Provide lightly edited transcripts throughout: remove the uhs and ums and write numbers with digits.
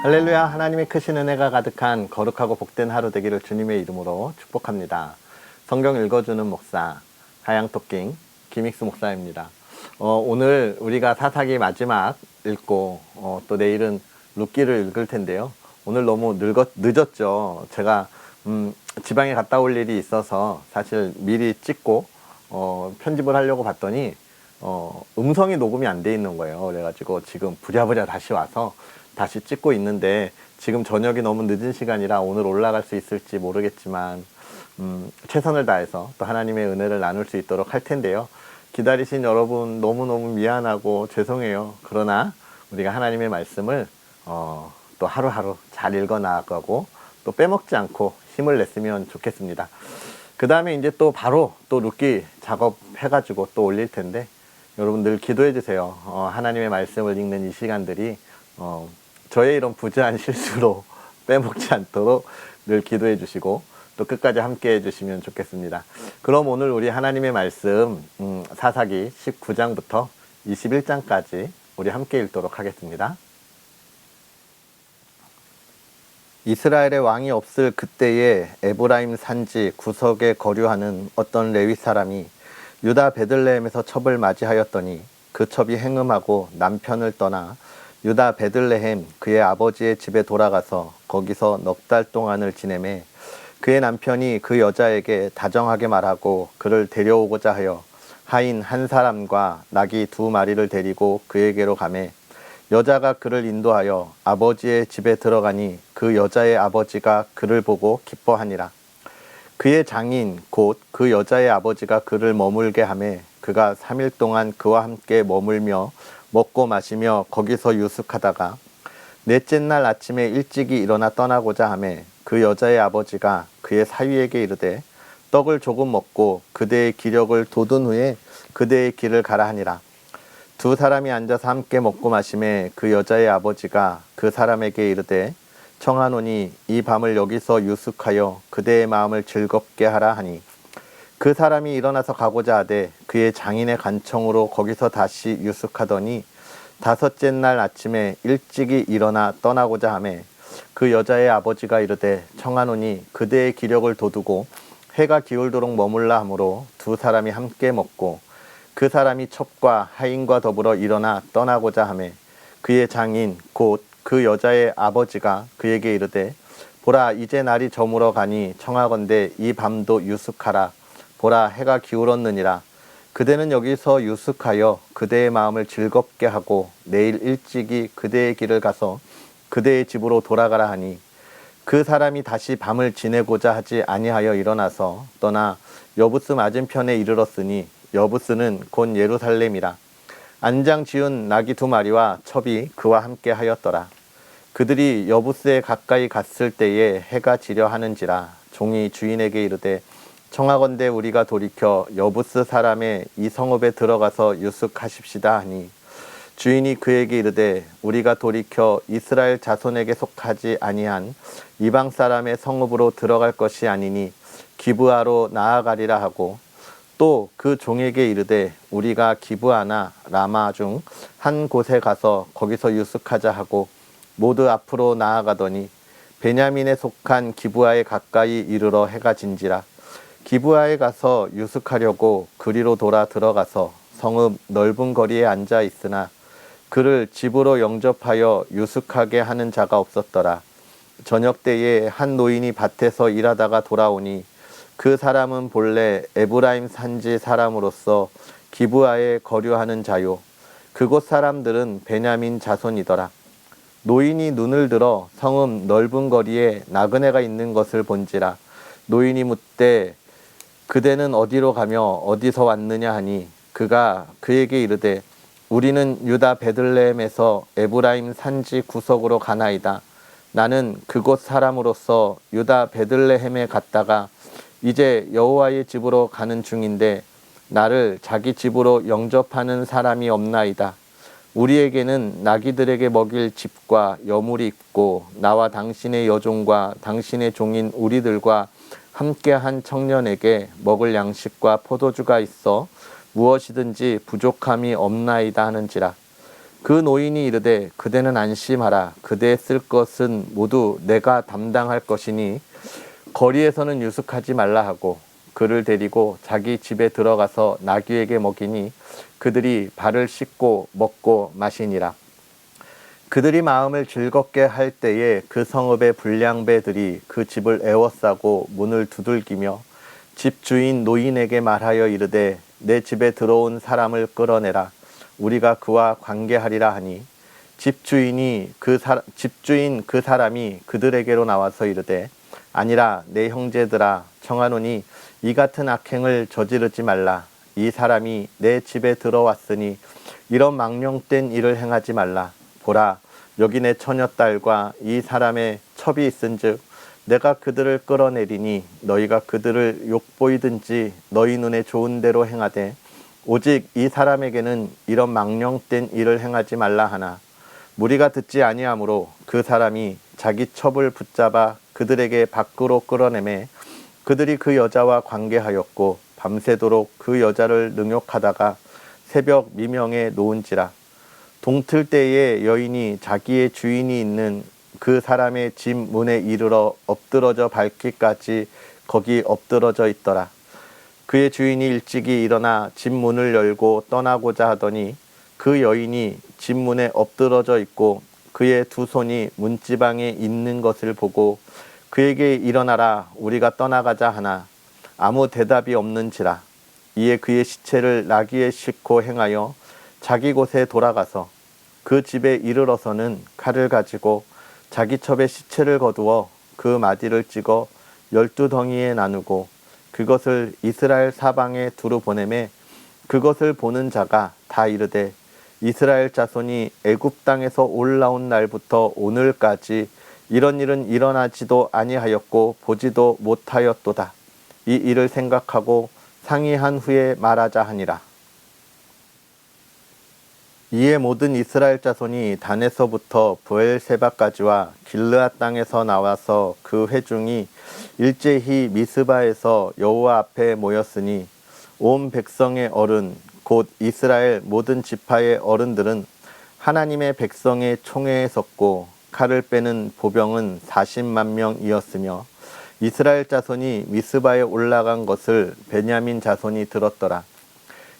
할렐루야. 하나님의 크신 은혜가 가득한 거룩하고 복된 하루 되기를 주님의 이름으로 축복합니다. 성경 읽어주는 목사 하양토킹 김익수 목사입니다. 오늘 우리가 사사기 마지막 읽고 또 내일은 룻기를 읽을 텐데요. 오늘 너무 늦었죠. 제가 지방에 갔다 올 일이 있어서 사실 미리 찍고 편집을 하려고 봤더니 음성이 녹음이 안 돼 있는 거예요. 그래가지고 지금 부랴부랴 다시 와서 다시 찍고 있는데, 지금 저녁이 너무 늦은 시간이라 오늘 올라갈 수 있을지 모르겠지만 최선을 다해서 또 하나님의 은혜를 나눌 수 있도록 할 텐데요. 기다리신 여러분 너무너무 미안하고 죄송해요. 그러나 우리가 하나님의 말씀을 또 하루하루 잘 읽어 나가고 또 빼먹지 않고 힘을 냈으면 좋겠습니다. 그 다음에 이제 또 바로 또 룻기 작업해가지고 또 올릴 텐데, 여러분 늘 기도해 주세요. 하나님의 말씀을 읽는 이 시간들이 저의 이런 부재한 실수로 빼먹지 않도록 늘 기도해 주시고 또 끝까지 함께 해주시면 좋겠습니다. 그럼 오늘 우리 하나님의 말씀 사사기 19장부터 21장까지 우리 함께 읽도록 하겠습니다. 이스라엘의 왕이 없을 그때에 에브라임 산지 구석에 거류하는 어떤 레위 사람이 유다 베들레헴에서 첩을 맞이하였더니 그 첩이 행음하고 남편을 떠나 유다 베들레헴 그의 아버지의 집에 돌아가서 거기서 넉 달 동안을 지내매, 그의 남편이 그 여자에게 다정하게 말하고 그를 데려오고자 하여 하인 한 사람과 나귀 2마리를 데리고 그에게로 가매, 여자가 그를 인도하여 아버지의 집에 들어가니 그 여자의 아버지가 그를 보고 기뻐하니라. 그의 장인 곧 그 여자의 아버지가 그를 머물게 하매 그가 3일 동안 그와 함께 머물며 먹고 마시며 거기서 유숙하다가 넷째 날 아침에 일찍이 일어나 떠나고자 하매 그 여자의 아버지가 그의 사위에게 이르되 떡을 조금 먹고 그대의 기력을 돋운 후에 그대의 길을 가라 하니라. 2 사람이 앉아서 함께 먹고 마시매 그 여자의 아버지가 그 사람에게 이르되 청하노니 이 밤을 여기서 유숙하여 그대의 마음을 즐겁게 하라 하니, 그 사람이 일어나서 가고자 하되 그의 장인의 간청으로 거기서 다시 유숙하더니 5째 날 아침에 일찍이 일어나 떠나고자 하매 그 여자의 아버지가 이르되 청하노니 그대의 기력을 돋우고 해가 기울도록 머물라 하므로 2 사람이 함께 먹고 그 사람이 첩과 하인과 더불어 일어나 떠나고자 하매 그의 장인 곧 그 여자의 아버지가 그에게 이르되 보라, 이제 날이 저물어 가니 청하건대 이 밤도 유숙하라. 보라, 해가 기울었느니라. 그대는 여기서 유숙하여 그대의 마음을 즐겁게 하고 내일 일찍이 그대의 길을 가서 그대의 집으로 돌아가라 하니, 그 사람이 다시 밤을 지내고자 하지 아니하여 일어나서 떠나 여부스 맞은편에 이르렀으니 여부스는 곧 예루살렘이라. 안장 지운 나귀 2마리와 첩이 그와 함께 하였더라. 그들이 여부스에 가까이 갔을 때에 해가 지려 하는지라. 종이 주인에게 이르되 청하건대 우리가 돌이켜 여부스 사람의 이 성읍에 들어가서 유숙하십시다 하니, 주인이 그에게 이르되 우리가 돌이켜 이스라엘 자손에게 속하지 아니한 이방 사람의 성읍으로 들어갈 것이 아니니 기브아로 나아가리라 하고, 또 그 종에게 이르되 우리가 기브아나 라마 중 한 곳에 가서 거기서 유숙하자 하고 모두 앞으로 나아가더니 베냐민에 속한 기브아에 가까이 이르러 해가 진지라. 기브아에 가서 유숙하려고 그리로 돌아 들어가서 성읍 넓은 거리에 앉아 있으나 그를 집으로 영접하여 유숙하게 하는 자가 없었더라. 저녁 때에 한 노인이 밭에서 일하다가 돌아오니 그 사람은 본래 에브라임 산지 사람으로서 기브아에 거류하는 자요, 그곳 사람들은 베냐민 자손이더라. 노인이 눈을 들어 성읍 넓은 거리에 나그네가 있는 것을 본지라. 노인이 묻되 그대는 어디로 가며 어디서 왔느냐 하니, 그가 그에게 이르되 우리는 유다 베들레헴에서 에브라임 산지 구석으로 가나이다. 나는 그곳 사람으로서 유다 베들레헴에 갔다가 이제 여호와의 집으로 가는 중인데 나를 자기 집으로 영접하는 사람이 없나이다. 우리에게는 나귀들에게 먹일 집과 여물이 있고 나와 당신의 여종과 당신의 종인 우리들과 함께한 청년에게 먹을 양식과 포도주가 있어 무엇이든지 부족함이 없나이다 하는지라. 그 노인이 이르되 그대는 안심하라. 그대의 쓸 것은 모두 내가 담당할 것이니 거리에서는 유숙하지 말라 하고 그를 데리고 자기 집에 들어가서 나귀에게 먹이니 그들이 발을 씻고 먹고 마시니라. 그들이 마음을 즐겁게 할 때에 그 성읍의 불량배들이 그 집을 에워싸고 문을 두들기며 집 주인 노인에게 말하여 이르되 내 집에 들어온 사람을 끌어내라. 우리가 그와 관계하리라 하니 집주인 그 사람이 그들에게로 나와서 이르되 아니라 내 형제들아 청하노니 이 같은 악행을 저지르지 말라. 이 사람이 내 집에 들어왔으니 이런 망령된 일을 행하지 말라. 보라, 여기 내 처녀딸과 이 사람의 첩이 있은즉 내가 그들을 끌어내리니 너희가 그들을 욕보이든지 너희 눈에 좋은 대로 행하되 오직 이 사람에게는 이런 망령된 일을 행하지 말라 하나 무리가 듣지 아니하므로 그 사람이 자기 첩을 붙잡아 그들에게 밖으로 끌어내매 그들이 그 여자와 관계하였고 밤새도록 그 여자를 능욕하다가 새벽 미명에 놓은지라. 동틀 때에 여인이 자기의 주인이 있는 그 사람의 집 문에 이르러 엎드러져 밟기까지 거기 엎드러져 있더라. 그의 주인이 일찍이 일어나 집 문을 열고 떠나고자 하더니 그 여인이 집 문에 엎드러져 있고 그의 두 손이 문지방에 있는 것을 보고 그에게 일어나라 우리가 떠나가자 하나 아무 대답이 없는지라. 이에 그의 시체를 나귀에 싣고 행하여 자기 곳에 돌아가서 그 집에 이르러서는 칼을 가지고 자기 첩의 시체를 거두어 그 마디를 찍어 12덩이에 나누고 그것을 이스라엘 사방에 두루 보내매 그것을 보는 자가 다 이르되 이스라엘 자손이 애굽 땅에서 올라온 날부터 오늘까지 이런 일은 일어나지도 아니하였고 보지도 못하였도다. 이 일을 생각하고 상의한 후에 말하자 하니라. 이에 모든 이스라엘 자손이 단에서부터 브엘세바까지와 길르앗 땅에서 나와서 그 회중이 일제히 미스바에서 여호와 앞에 모였으니 온 백성의 어른 곧 이스라엘 모든 지파의 어른들은 하나님의 백성의 총회에 섰고 칼을 빼는 보병은 40만 명이었으며 이스라엘 자손이 미스바에 올라간 것을 베냐민 자손이 들었더라.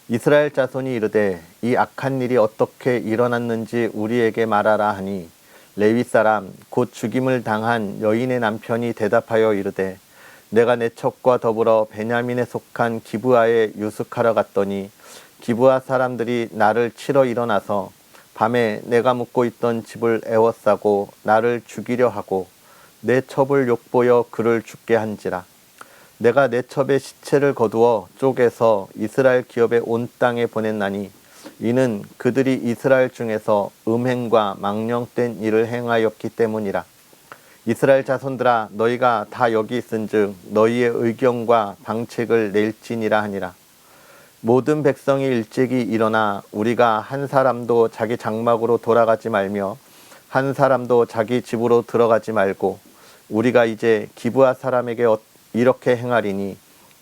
이스라엘 자손이 이르되 이 악한 일이 어떻게 일어났는지 우리에게 말하라 하니 레위 사람 곧 죽임을 당한 여인의 남편이 대답하여 이르되 내가 내 첩과 더불어 베냐민에 속한 기브아에 유숙하러 갔더니 기브아 사람들이 나를 치러 일어나서 밤에 내가 묵고 있던 집을 에워싸고 나를 죽이려 하고 내 첩을 욕보여 그를 죽게 한지라. 내가 내 첩의 시체를 거두어 쪼개서 이스라엘 기업의 온 땅에 보냈나니 이는 그들이 이스라엘 중에서 음행과 망령된 일을 행하였기 때문이라. 이스라엘 자손들아 너희가 다 여기 있은즉 너희의 의견과 방책을 낼지니라 하니라. 모든 백성이 일찍이 일어나 우리가 한 사람도 자기 장막으로 돌아가지 말며 한 사람도 자기 집으로 들어가지 말고 우리가 이제 기브아 사람에게 이렇게 행하리니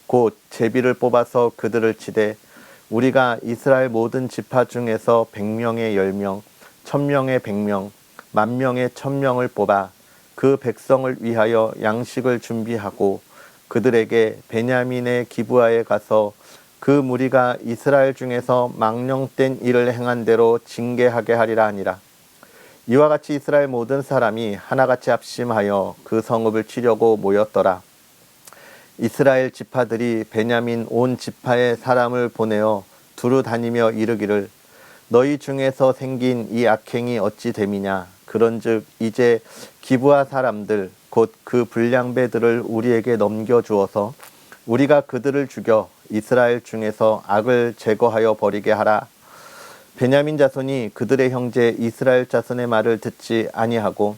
곧 제비를 뽑아서 그들을 치되 우리가 이스라엘 모든 지파 중에서 100명의 10명, 1000명의 100명, 10,000명의 1000명을 뽑아 그 백성을 위하여 양식을 준비하고 그들에게 베냐민의 기브아에 가서 그 무리가 이스라엘 중에서 망령된 일을 행한 대로 징계하게 하리라 하니라. 이와 같이 이스라엘 모든 사람이 하나같이 합심하여 그 성읍을 치려고 모였더라. 이스라엘 지파들이 베냐민 온 지파의 사람을 보내어 두루 다니며 이르기를 너희 중에서 생긴 이 악행이 어찌 됨이냐. 그런즉 이제 기브아 사람들 곧 그 불량배들을 우리에게 넘겨주어서 우리가 그들을 죽여 이스라엘 중에서 악을 제거하여 버리게 하라. 베냐민 자손이 그들의 형제 이스라엘 자손의 말을 듣지 아니하고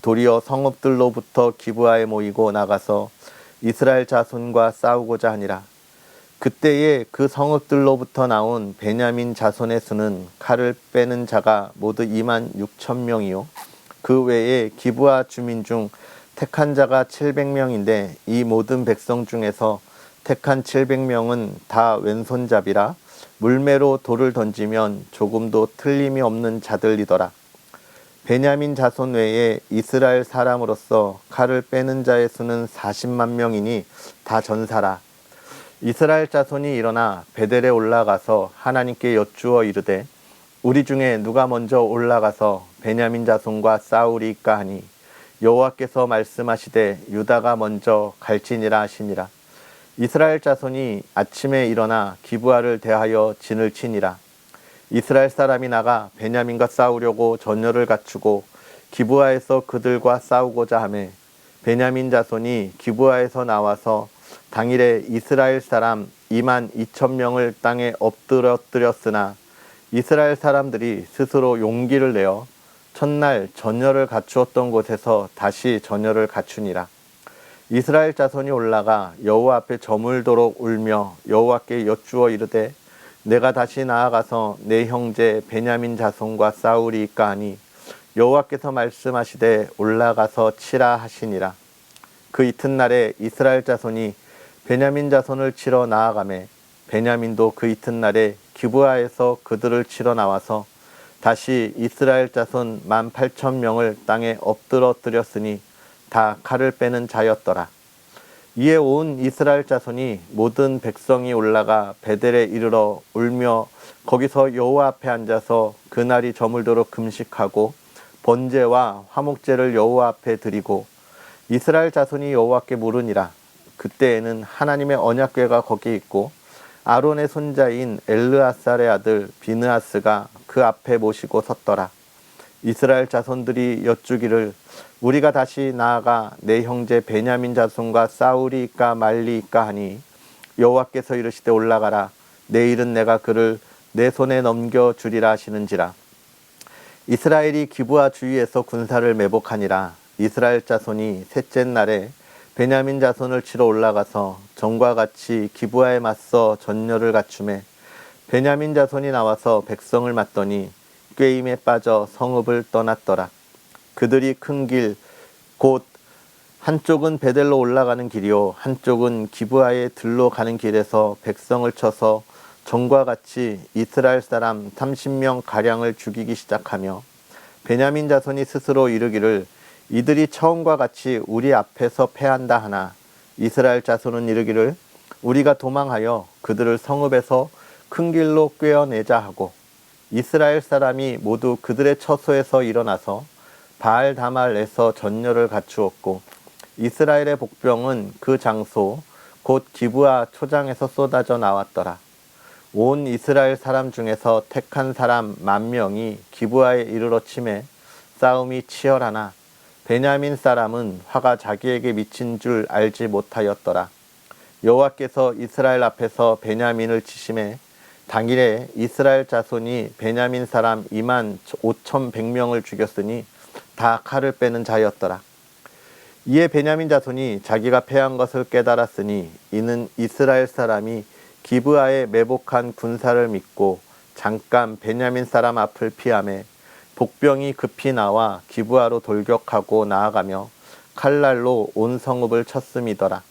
도리어 성읍들로부터 기브아에 모이고 나가서 이스라엘 자손과 싸우고자 하니라. 그때에 그 성읍들로부터 나온 베냐민 자손의 수는 칼을 빼는 자가 모두 26,000명이요 그 외에 기브아 주민 중 택한 자가 700명인데 이 모든 백성 중에서 택한 700명은 다 왼손잡이라 물매로 돌을 던지면 조금도 틀림이 없는 자들이더라. 베냐민 자손 외에 이스라엘 사람으로서 칼을 빼는 자의 수는 40만 명이니 다 전사라. 이스라엘 자손이 일어나 베델에 올라가서 하나님께 여쭈어 이르되 우리 중에 누가 먼저 올라가서 베냐민 자손과 싸우리이까 하니 여호와께서 말씀하시되 유다가 먼저 갈지니라 하시니라. 이스라엘 자손이 아침에 일어나 기브아를 대하여 진을 치니라. 이스라엘 사람이 나가 베냐민과 싸우려고 전열을 갖추고 기브아에서 그들과 싸우고자 하매 베냐민 자손이 기브아에서 나와서 당일에 이스라엘 사람 2만 2천 명을 땅에 엎드러뜨렸으나 이스라엘 사람들이 스스로 용기를 내어 첫날 전열을 갖추었던 곳에서 다시 전열을 갖추니라. 이스라엘 자손이 올라가 여호와 앞에 저물도록 울며 여호와께 여쭈어 이르되 내가 다시 나아가서 내 형제 베냐민 자손과 싸우리이까 하니 여호와께서 말씀하시되 올라가서 치라 하시니라. 그 이튿날에 이스라엘 자손이 베냐민 자손을 치러 나아가매 베냐민도 그 이튿날에 기브아에서 그들을 치러 나와서 다시 이스라엘 자손 18,000명을 땅에 엎드러뜨렸으니 다 칼을 빼는 자였더라. 이에 온 이스라엘 자손이 모든 백성이 올라가 베델에 이르러 울며 거기서 여호와 앞에 앉아서 그날이 저물도록 금식하고 번제와 화목제를 여호와 앞에 드리고 이스라엘 자손이 여호와께 물으니라. 그때에는 하나님의 언약궤가 거기 있고 아론의 손자인 엘르아살의 아들 비느하스가 그 앞에 모시고 섰더라. 이스라엘 자손들이 여쭈기를 우리가 다시 나아가 내 형제 베냐민 자손과 싸우리이까 말리이까 하니 여호와께서 이르시되 올라가라. 내일은 내가 그를 내 손에 넘겨주리라 하시는지라. 이스라엘이 기브아 주위에서 군사를 매복하니라. 이스라엘 자손이 셋째 날에 베냐민 자손을 치러 올라가서 전과 같이 기브아에 맞서 전열을 갖추매 베냐민 자손이 나와서 백성을 맞더니 꾀임에 빠져 성읍을 떠났더라. 그들이 큰 길 곧 한쪽은 베델로 올라가는 길이요 한쪽은 기브아의 들로 가는 길에서 백성을 쳐서 전과 같이 이스라엘 사람 30명 가량을 죽이기 시작하며 베냐민 자손이 스스로 이르기를 이들이 처음과 같이 우리 앞에서 패한다 하나 이스라엘 자손은 이르기를 우리가 도망하여 그들을 성읍에서 큰 길로 꿰어내자 하고 이스라엘 사람이 모두 그들의 처소에서 일어나서 바알 다말에서 전열을 갖추었고 이스라엘의 복병은 그 장소 곧 기브아 초장에서 쏟아져 나왔더라. 온 이스라엘 사람 중에서 택한 사람 10,000명이 기브아에 이르러 치매 싸움이 치열하나 베냐민 사람은 화가 자기에게 미친 줄 알지 못하였더라. 여호와께서 이스라엘 앞에서 베냐민을 치심에 당일에 이스라엘 자손이 베냐민 사람 25,100명을 죽였으니 다 칼을 빼는 자였더라. 이에 베냐민 자손이 자기가 패한 것을 깨달았으니 이는 이스라엘 사람이 기브아에 매복한 군사를 믿고 잠깐 베냐민 사람 앞을 피하매 복병이 급히 나와 기브아로 돌격하고 나아가며 칼날로 온 성읍을 쳤음이더라.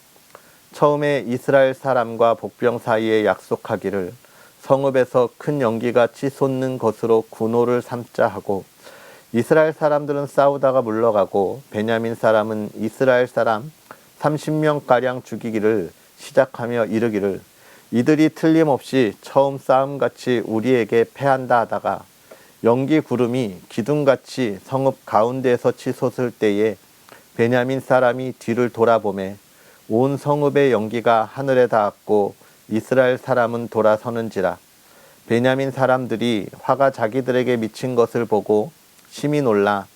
처음에 이스라엘 사람과 복병 사이에 약속하기를 성읍에서 큰 연기가 치솟는 것으로 군호를 삼자 하고 이스라엘 사람들은 싸우다가 물러가고 베냐민 사람은 이스라엘 사람 30명가량 죽이기를 시작하며 이르기를 이들이 틀림없이 처음 싸움같이 우리에게 패한다 하다가 연기 구름이 기둥같이 성읍 가운데에서 치솟을 때에 베냐민 사람이 뒤를 돌아보매 온 성읍의 연기가 하늘에 닿았고 이스라엘 사람은 돌아서는지라. 베냐민 사람들이 화가 자기들에게 미친 것을 보고 심히 놀라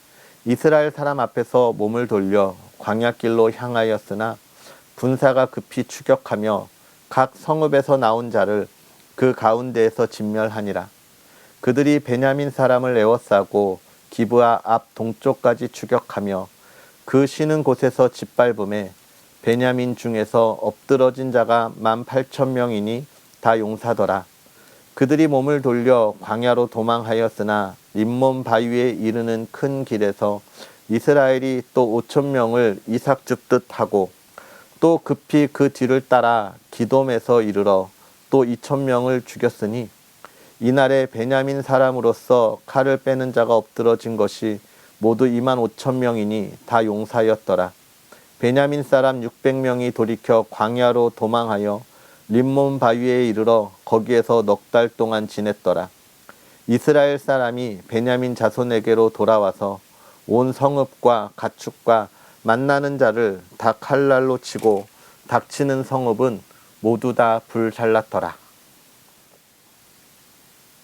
이스라엘 사람 앞에서 몸을 돌려 광야길로 향하였으나 군사가 급히 추격하며 각 성읍에서 나온 자를 그 가운데에서 진멸하니라. 그들이 베냐민 사람을 에워싸고 기브아 앞 동쪽까지 추격하며 그 쉬는 곳에서 짓밟음에 베냐민 중에서 엎드러진 자가 18,000명이니 다 용사더라. 그들이 몸을 돌려 광야로 도망하였으나 림몬 바위에 이르는 큰 길에서 이스라엘이 또 5,000명을 이삭 줍듯 하고 또 급히 그 뒤를 따라 기돔에서 이르러 또 2,000명을 죽였으니 이날에 베냐민 사람으로서 칼을 빼는 자가 엎드러진 것이 모두 25,000명이니 다 용사였더라. 베냐민 사람 600명이 돌이켜 광야로 도망하여 림몬 바위에 이르러 거기에서 넉 달 동안 지냈더라. 이스라엘 사람이 베냐민 자손에게로 돌아와서 온 성읍과 가축과 만나는 자를 다 칼날로 치고 닥치는 성읍은 모두 다 불살랐더라.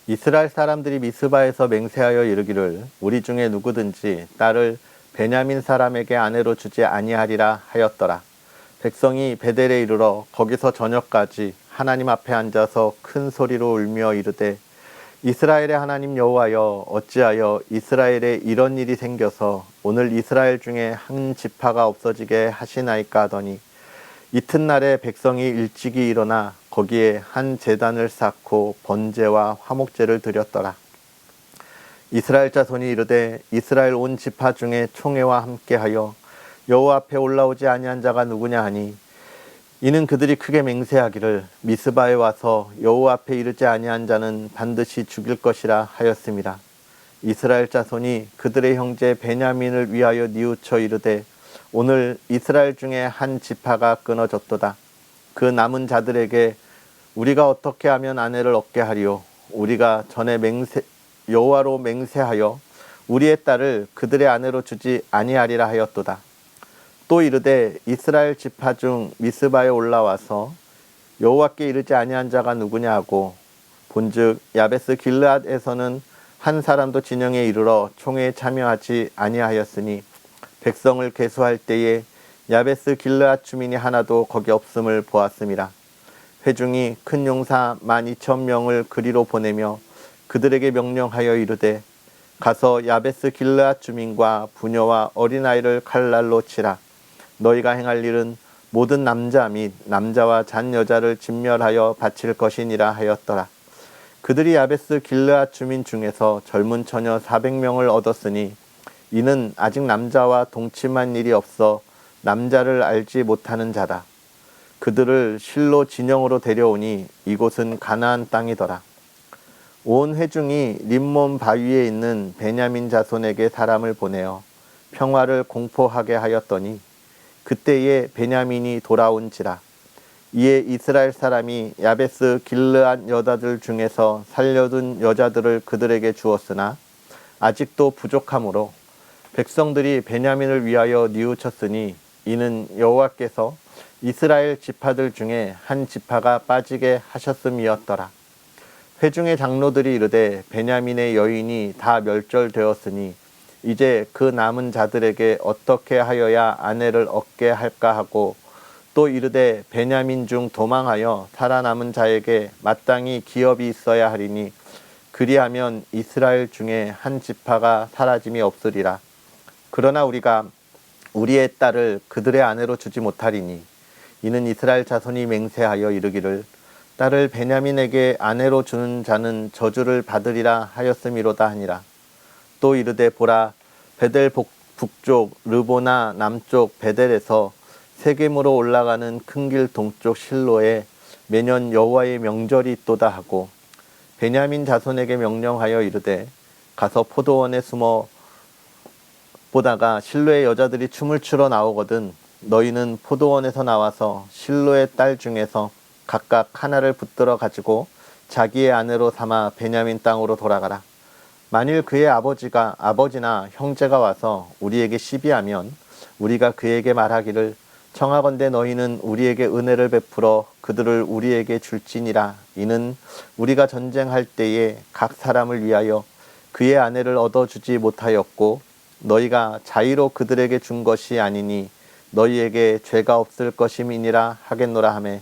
이스라엘 사람들이 미스바에서 맹세하여 이르기를 우리 중에 누구든지 딸을 베냐민 사람에게 아내로 주지 아니하리라 하였더라. 백성이 베델에 이르러 거기서 저녁까지 하나님 앞에 앉아서 큰 소리로 울며 이르되 이스라엘의 하나님 여호와여 어찌하여 이스라엘에 이런 일이 생겨서 오늘 이스라엘 중에 한 지파가 없어지게 하시나이까 하더니 이튿날에 백성이 일찍이 일어나 거기에 한 제단을 쌓고 번제와 화목제를 드렸더라. 이스라엘 자손이 이르되 이스라엘 온 지파 중에 총회와 함께하여 여호와 앞에 올라오지 아니한 자가 누구냐 하니 이는 그들이 크게 맹세하기를 미스바에 와서 여호와 앞에 이르지 아니한 자는 반드시 죽일 것이라 하였습니다. 이스라엘 자손이 그들의 형제 베냐민을 위하여 뉘우쳐 이르되 오늘 이스라엘 중에 한 지파가 끊어졌도다. 그 남은 자들에게 우리가 어떻게 하면 아내를 얻게 하리요? 우리가 전에 여호와로 맹세하여 우리의 딸을 그들의 아내로 주지 아니하리라 하였도다. 또 이르되 이스라엘 지파 중 미스바에 올라와서 여호와께 이르지 아니한 자가 누구냐 하고 본즉 야베스 길르앗에서는 한 사람도 진영에 이르러 총회에 참여하지 아니하였으니 백성을 계수할 때에 야베스 길르앗 주민이 하나도 거기 없음을 보았음이라. 회중이 큰 용사 12,000명을 그리로 보내며 그들에게 명령하여 이르되 가서 야베스 길르앗 주민과 부녀와 어린아이를 칼날로 치라. 너희가 행할 일은 모든 남자 및 남자와 잔 여자를 진멸하여 바칠 것이니라 하였더라. 그들이 야베스 길르앗 주민 중에서 젊은 처녀 400명을 얻었으니 이는 아직 남자와 동침한 일이 없어 남자를 알지 못하는 자다. 그들을 실로 진영으로 데려오니 이곳은 가나안 땅이더라. 온 회중이 림몬 바위에 있는 베냐민 자손에게 사람을 보내어 평화를 공포하게 하였더니 그때에 베냐민이 돌아온지라. 이에 이스라엘 사람이 야베스 길르앗 여자들 중에서 살려둔 여자들을 그들에게 주었으나 아직도 부족하므로 백성들이 베냐민을 위하여 뉘우쳤으니 이는 여호와께서 이스라엘 지파들 중에 한 지파가 빠지게 하셨음이었더라. 회중의 장로들이 이르되 베냐민의 여인이 다 멸절되었으니 이제 그 남은 자들에게 어떻게 하여야 아내를 얻게 할까 하고 또 이르되 베냐민 중 도망하여 살아남은 자에게 마땅히 기업이 있어야 하리니 그리하면 이스라엘 중에 한 지파가 사라짐이 없으리라. 그러나 우리가 우리의 딸을 그들의 아내로 주지 못하리니 이는 이스라엘 자손이 맹세하여 이르기를 딸을 베냐민에게 아내로 주는 자는 저주를 받으리라 하였음이로다 하니라. 또 이르되 보라 베델 북쪽 르보나 남쪽 베델에서 세겜으로 올라가는 큰 길 동쪽 실로에 매년 여호와의 명절이 있도다 하고 베냐민 자손에게 명령하여 이르되 가서 포도원에 숨어 보다가 실로의 여자들이 춤을 추러 나오거든 너희는 포도원에서 나와서 실로의 딸 중에서 각각 하나를 붙들어 가지고 자기의 아내로 삼아 베냐민 땅으로 돌아가라. 만일 그의 아버지나 형제가 와서 우리에게 시비하면 우리가 그에게 말하기를 청하건대 너희는 우리에게 은혜를 베풀어 그들을 우리에게 줄지니라. 이는 우리가 전쟁할 때에 각 사람을 위하여 그의 아내를 얻어주지 못하였고 너희가 자의로 그들에게 준 것이 아니니 너희에게 죄가 없을 것임이니라 하겠노라 하매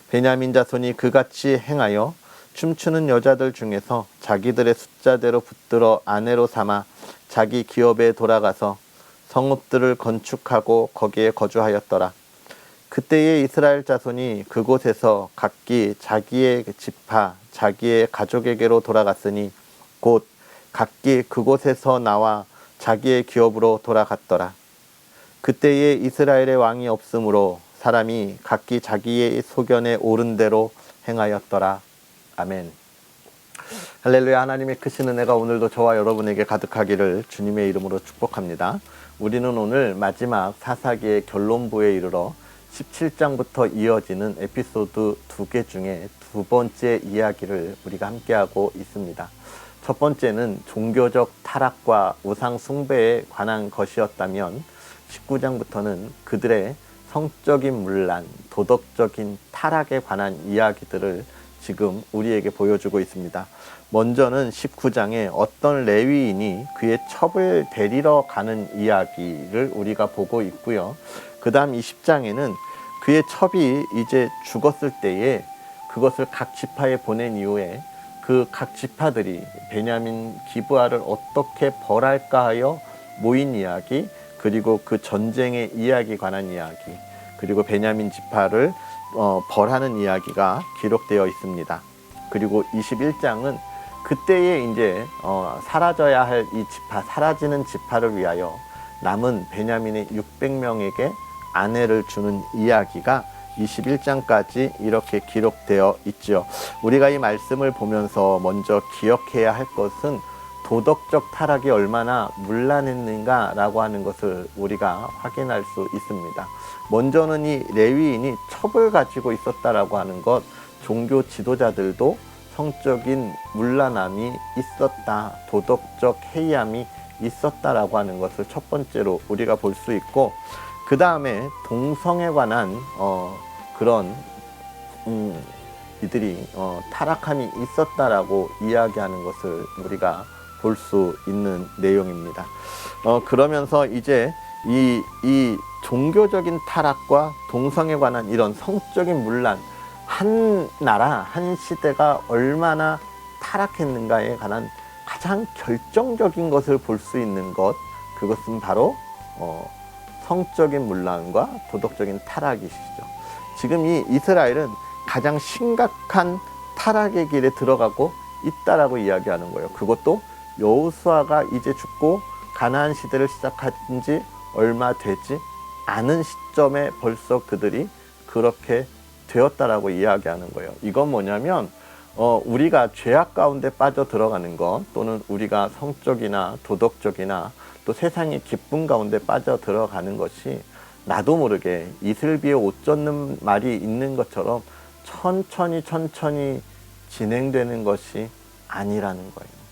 베냐민 자손이 그같이 행하여 춤추는 여자들 중에서 자기들의 숫자대로 붙들어 아내로 삼아 자기 기업에 돌아가서 성읍들을 건축하고 거기에 거주하였더라. 그때의 이스라엘 자손이 그곳에서 각기 자기의 지파, 자기의 가족에게로 돌아갔으니 곧 각기 그곳에서 나와 자기의 기업으로 돌아갔더라. 그때에 이스라엘의 왕이 없으므로 사람이 각기 자기의 소견에 옳은 대로 행하였더라. 아멘. 할렐루야. 하나님의 크신 은혜가 오늘도 저와 여러분에게 가득하기를 주님의 이름으로 축복합니다. 우리는 오늘 마지막 사사기의 결론부에 이르러 17장부터 이어지는 에피소드 2개 중에 두 번째 이야기를 우리가 함께하고 있습니다. 첫 번째는 종교적 타락과 우상 숭배에 관한 것이었다면 19장부터는 그들의 성적인 문란, 도덕적인 타락에 관한 이야기들을 지금 우리에게 보여주고 있습니다. 먼저는 19장에 어떤 레위인이 그의 첩을 데리러 가는 이야기를 우리가 보고 있고요. 그 다음 20장에는 그의 첩이 이제 죽었을 때에 그것을 각 지파에 보낸 이후에 그 각 지파들이 베냐민 기브아를 어떻게 벌할까 하여 모인 이야기, 그리고 그 전쟁의 이야기 관한 이야기, 그리고 베냐민 지파를 벌하는 이야기가 기록되어 있습니다. 그리고 21장은 그때에 이제 사라져야 할 이 지파, 사라지는 지파를 위하여 남은 베냐민의 600명에게 아내를 주는 이야기가 21장까지 이렇게 기록되어 있죠. 우리가 이 말씀을 보면서 먼저 기억해야 할 것은 도덕적 타락이 얼마나 문란했는가라고 하는 것을 우리가 확인할 수 있습니다. 먼저는 이 레위인이 첩을 가지고 있었다라고 하는 것, 종교 지도자들도 성적인 문란함이 있었다, 도덕적 해이함이 있었다라고 하는 것을 첫 번째로 우리가 볼 수 있고, 그 다음에 동성에 관한 그런 이들이 타락함이 있었다라고 이야기하는 것을 우리가 볼 수 있는 내용입니다. 그러면서 이제 이 종교적인 타락과 동성에 관한 이런 성적인 문란, 한 나라, 한 시대가 얼마나 타락했는가에 관한 가장 결정적인 것을 볼 수 있는 것, 그것은 바로 성적인 문란과 도덕적인 타락이시죠. 지금 이 이스라엘은 가장 심각한 타락의 길에 들어가고 있다라고 이야기하는 거예요. 그것도 여호수아가 이제 죽고 가나안 시대를 시작한 지 얼마 되지 않은 시점에 벌써 그들이 그렇게 되었다라고 이야기하는 거예요. 이건 뭐냐면 우리가 죄악 가운데 빠져 들어가는 것, 또는 우리가 성적이나 도덕적이나 또 세상의 기쁨 가운데 빠져 들어가는 것이 나도 모르게 이슬비에 옷 젖는 말이 있는 것처럼 천천히 진행되는 것이 아니라는 거예요.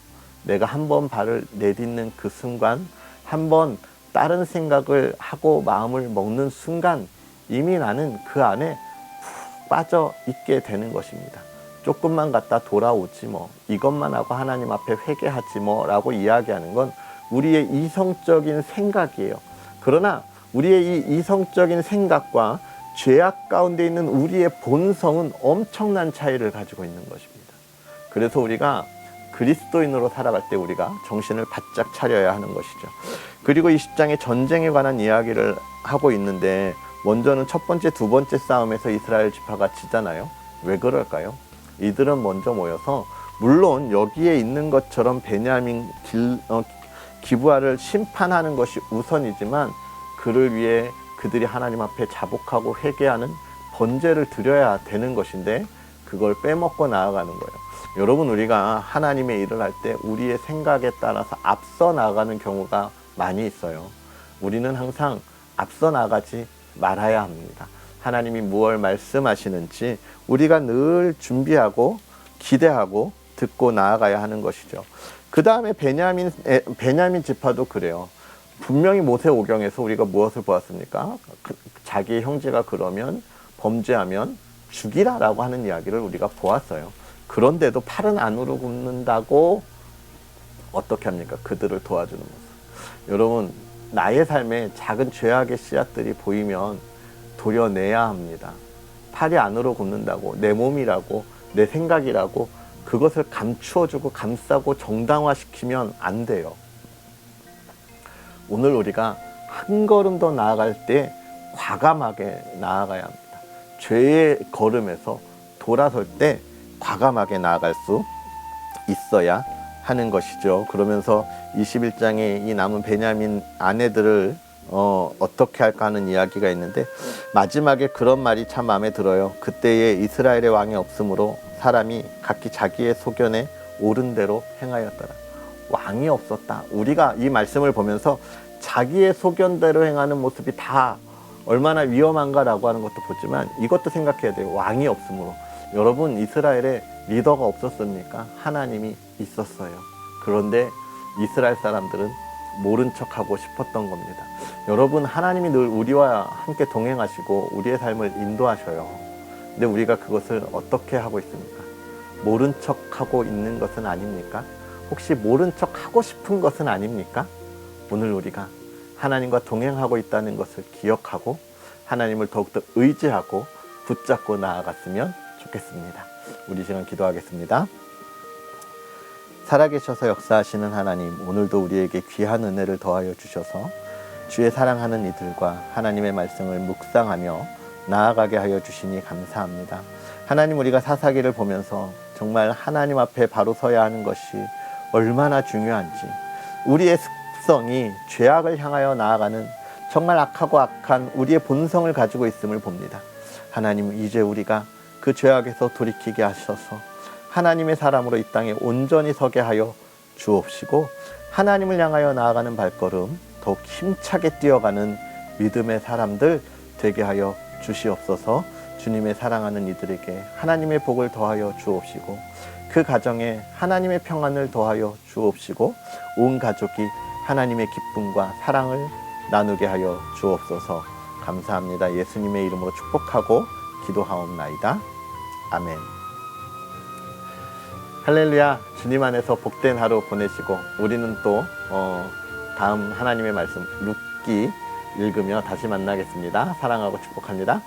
내가 한번 발을 내딛는 그 순간, 한번 다른 생각을 하고 마음을 먹는 순간 이미 나는 그 안에 푹 빠져 있게 되는 것입니다. 조금만 갔다 돌아오지 뭐, 이것만 하고 하나님 앞에 회개하지 뭐 라고 이야기하는 건 우리의 이성적인 생각이에요. 그러나 우리의 이 이성적인 생각과 죄악 가운데 있는 우리의 본성은 엄청난 차이를 가지고 있는 것입니다. 그래서 우리가 그리스도인으로 살아갈 때 우리가 정신을 바짝 차려야 하는 것이죠. 그리고 20장의 전쟁에 관한 이야기를 하고 있는데, 먼저는 첫 번째, 두 번째 싸움에서 이스라엘 지파가 지잖아요. 왜 그럴까요? 이들은 먼저 모여서, 물론 여기에 있는 것처럼 베냐민 기브아를 심판하는 것이 우선이지만 그를 위해 그들이 하나님 앞에 자복하고 회개하는 번제를 드려야 되는 것인데 그걸 빼먹고 나아가는 거예요. 여러분, 우리가 하나님의 일을 할 때 우리의 생각에 따라서 앞서 나아가는 경우가 많이 있어요. 우리는 항상 앞서 나가지 말아야 합니다. 하나님이 무엇을 말씀하시는지 우리가 늘 준비하고 기대하고 듣고 나아가야 하는 것이죠. 그 다음에 베냐민 지파도 그래요. 분명히 모세오경에서 우리가 무엇을 보았습니까? 자기의 형제가 그러면, 범죄하면 죽이라라고 하는 이야기를 우리가 보았어요. 그런데도 팔은 안으로 굽는다고 어떻게 합니까? 그들을 도와주는 모습. 여러분, 나의 삶에 작은 죄악의 씨앗들이 보이면 도려내야 합니다. 팔이 안으로 굽는다고, 내 몸이라고, 내 생각이라고 그것을 감추어주고 감싸고 정당화시키면 안 돼요. 오늘 우리가 한 걸음 더 나아갈 때 과감하게 나아가야 합니다. 죄의 걸음에서 돌아설 때 과감하게 나아갈 수 있어야 하는 것이죠. 그러면서 21장에 이 남은 베냐민 아내들을 어떻게 할까 하는 이야기가 있는데, 마지막에 그런 말이 참 마음에 들어요. 그때에 이스라엘의 왕이 없으므로 사람이 각기 자기의 소견에 옳은 대로 행하였더라. 왕이 없었다. 우리가 이 말씀을 보면서 자기의 소견대로 행하는 모습이 다 얼마나 위험한가라고 하는 것도 보지만 이것도 생각해야 돼요. 왕이 없으므로. 여러분, 이스라엘에 리더가 없었습니까? 하나님이 있었어요. 그런데 이스라엘 사람들은 모른 척하고 싶었던 겁니다. 여러분, 하나님이 늘 우리와 함께 동행하시고 우리의 삶을 인도하셔요. 근데 우리가 그것을 어떻게 하고 있습니까? 모른 척하고 있는 것은 아닙니까? 혹시 모른 척하고 싶은 것은 아닙니까? 오늘 우리가 하나님과 동행하고 있다는 것을 기억하고 하나님을 더욱더 의지하고 붙잡고 나아갔으면 좋겠습니다. 우리 시간 기도하겠습니다. 살아계셔서 역사하시는 하나님, 오늘도 우리에게 귀한 은혜를 더하여 주셔서 주의 사랑하는 이들과 하나님의 말씀을 묵상하며 나아가게 하여 주시니 감사합니다. 하나님, 우리가 사사기를 보면서 정말 하나님 앞에 바로 서야 하는 것이 얼마나 중요한지, 우리의 습성이 죄악을 향하여 나아가는 정말 악하고 악한 우리의 본성을 가지고 있음을 봅니다. 하나님, 이제 우리가 그 죄악에서 돌이키게 하셔서 하나님의 사람으로 이 땅에 온전히 서게 하여 주옵시고, 하나님을 향하여 나아가는 발걸음 더욱 힘차게 뛰어가는 믿음의 사람들 되게 하여 주시옵소서. 주님의 사랑하는 이들에게 하나님의 복을 더하여 주옵시고, 그 가정에 하나님의 평안을 더하여 주옵시고, 온 가족이 하나님의 기쁨과 사랑을 나누게 하여 주옵소서. 감사합니다. 예수님의 이름으로 축복하고 기도하옵나이다. 아멘. 할렐루야. 주님 안에서 복된 하루 보내시고, 우리는 또 다음 하나님의 말씀 룻기 읽으며 다시 만나겠습니다. 사랑하고 축복합니다.